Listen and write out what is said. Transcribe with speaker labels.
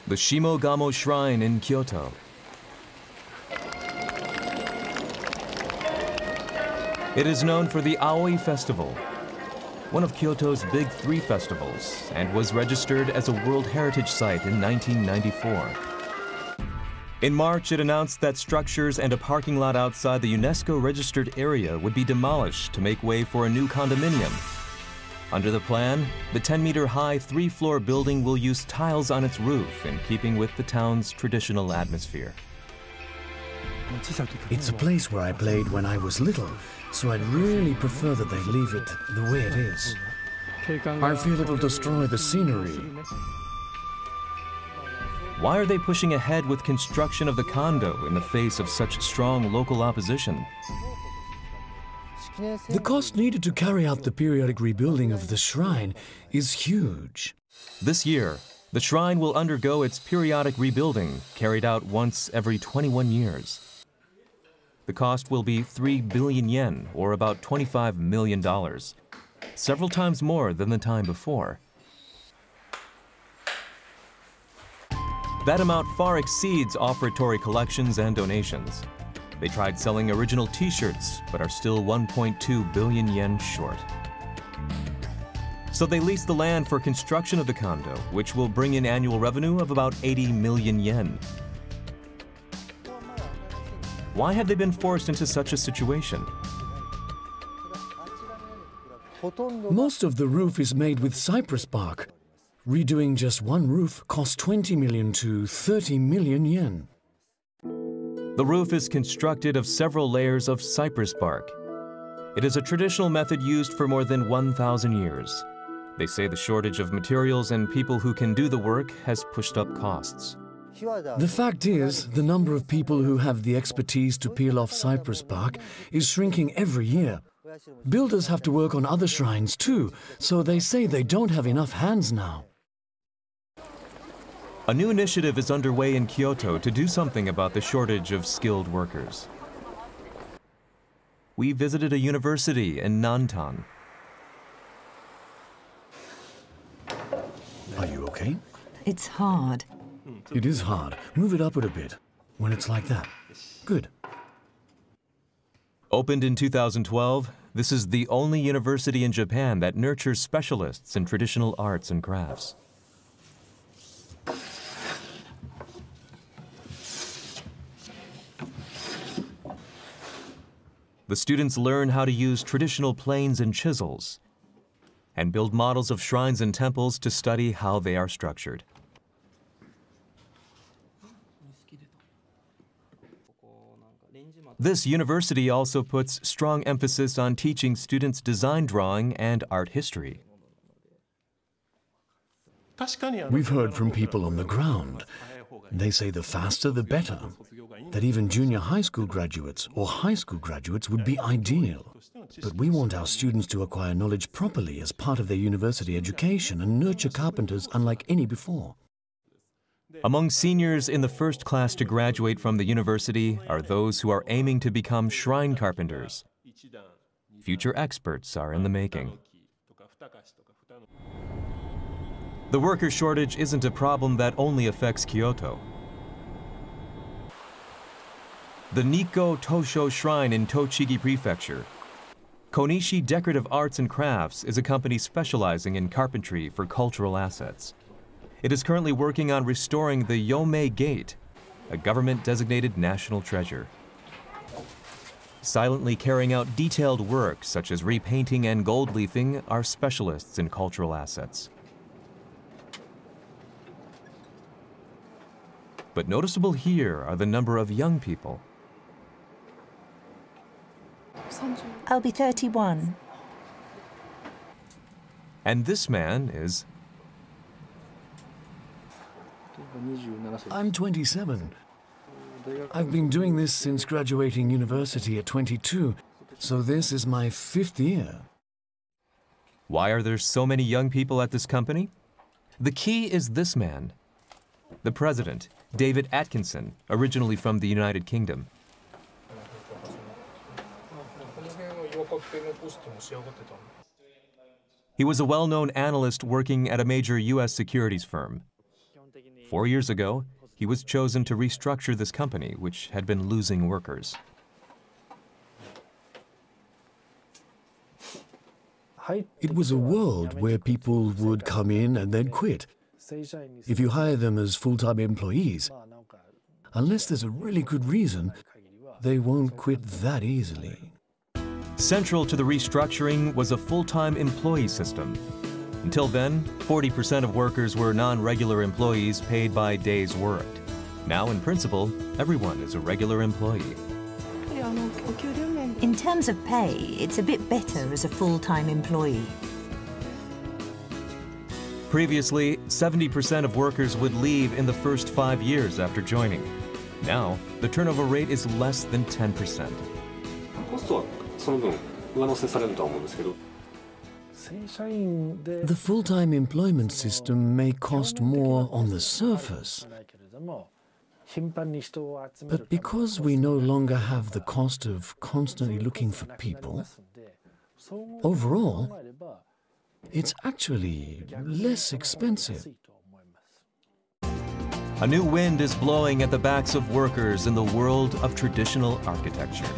Speaker 1: the Shimogamo Shrine in Kyoto. It is known for the Aoi Festival, one of Kyoto's big three festivals, and was registered as a World Heritage Site in 1994. In March, it announced that structures and a parking lot outside the UNESCO-registered area would be demolished to make way for a new condominium. Under the plan, the 10-meter-high, three-floor building will use tiles on its roof in keeping with the town's traditional atmosphere.
Speaker 2: It's a place where I played when I was little, so I'd really prefer that they leave it the way it is. I feel it'll destroy the scenery.
Speaker 1: Why are they pushing ahead with construction of the condo in the face of such strong local opposition?
Speaker 2: The cost needed to carry out the periodic rebuilding of the shrine is huge.
Speaker 1: This year, the shrine will undergo its periodic rebuilding, carried out once every 21 years. The cost will be 3 billion yen, or about $25 million, several times more than the time before. That amount far exceeds offertory collections and donations. They tried selling original T-shirts, but are still 1.2 billion yen short. So they leased the land for construction of the condo, which will bring in annual revenue of about 80 million yen. Why had they been forced into such a situation?
Speaker 2: Most of the roof is made with cypress bark. Redoing just one roof costs 20 million to 30 million yen.
Speaker 1: The roof is constructed of several layers of cypress bark. It is a traditional method used for more than 1,000 years. They say the shortage of materials and people who can do the work has pushed up costs.
Speaker 2: The fact is, the number of people who have the expertise to peel off cypress bark is shrinking every year. Builders have to work on other shrines too, so they say they don't have enough hands now.
Speaker 1: A new initiative is underway in Kyoto to do something about the shortage of skilled workers. We visited a university in Nantan.
Speaker 2: Are you okay?
Speaker 3: It's hard.
Speaker 2: It is hard. Move it upward a bit when it's like that. Good.
Speaker 1: Opened in 2012, this is the only university in Japan that nurtures specialists in traditional arts and crafts. The students learn how to use traditional planes and chisels and build models of shrines and temples to study how they are structured. This university also puts strong emphasis on teaching students design drawing and art history.
Speaker 2: We've heard from people on the ground. They say the faster the better, that even junior high school graduates or high school graduates would be ideal. But we want our students to acquire knowledge properly as part of their university education and nurture carpenters unlike any before.
Speaker 1: Among seniors in the first class to graduate from the university are those who are aiming to become shrine carpenters. Future experts are in the making. The worker shortage isn't a problem that only affects Kyoto. The Nikko Tosho Shrine in Tochigi Prefecture, Konishi Decorative Arts and Crafts, is a company specializing in carpentry for cultural assets. It is currently working on restoring the Yomei Gate, a government-designated national treasure. Silently carrying out detailed work such as repainting and gold leafing are specialists in cultural assets. But noticeable here are the number of young people.
Speaker 3: I'll be 31.
Speaker 1: And this man is...
Speaker 2: I'm 27. I've been doing this since graduating university at 22, so this is my 5th year.
Speaker 1: Why are there so many young people at this company? The key is this man, the president, David Atkinson, originally from the United Kingdom. He was a well-known analyst working at a major U.S. securities firm. 4 years ago, he was chosen to restructure this company, which had been losing workers.
Speaker 2: It was a world where people would come in and then quit. If you hire them as full-time employees, unless there's a really good reason, they won't quit that easily.
Speaker 1: Central to the restructuring was a full-time employee system. Until then, 40% of workers were non-regular employees paid by days worked. Now, in principle, everyone is a regular employee.
Speaker 3: In terms of pay, it's a bit better as a full-time employee.
Speaker 1: Previously, 70% of workers would leave in the first 5 years after joining. Now, the turnover rate is less than 10%.
Speaker 2: The full-time employment system may cost more on the surface, but because we no longer have the cost of constantly looking for people, overall, it's actually less expensive.
Speaker 1: A new wind is blowing at the backs of workers in the world of traditional architecture.